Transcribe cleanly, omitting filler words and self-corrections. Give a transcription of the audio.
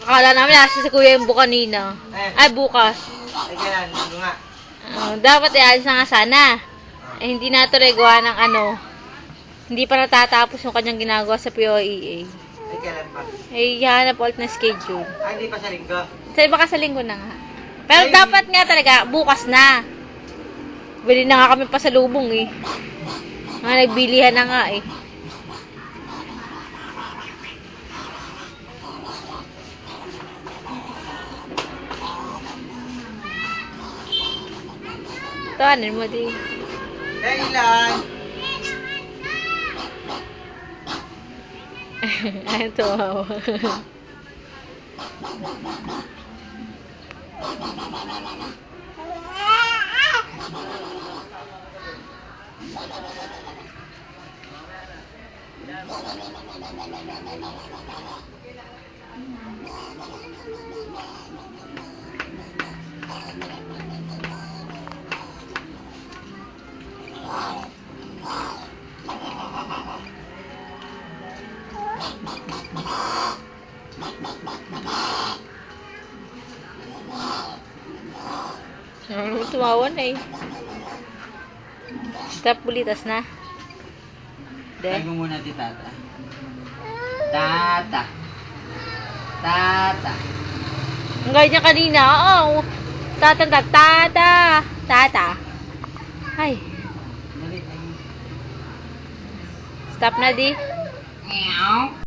Akala namin nasa si Kuya yung kanina. Ay, bukas. Ay, kailan? Ano nga? Dapat ialis na nga sana. Eh, hindi natuloy gawa ng ano. Hindi pa natatapos yung kanyang ginagawa sa POEA. Ay, kailan pa? Eh, hahanap ulit na schedule. Ay, hindi pa sa linggo. Sabi baka sa linggo na nga. Pero dapat nga talaga, bukas na. Bili na nga kami pa sa lubong eh. Nga nagbilihan na nga eh. Tawanin mo di. Kailan? Ay, tumawa. Tumawa na eh. Stop bulitas na. Try mo muna si Tata. Tata. Tata. Ang gaya niya kanina. Oo. Tata. Tata. Ay. Balik. Stop na di. Meow.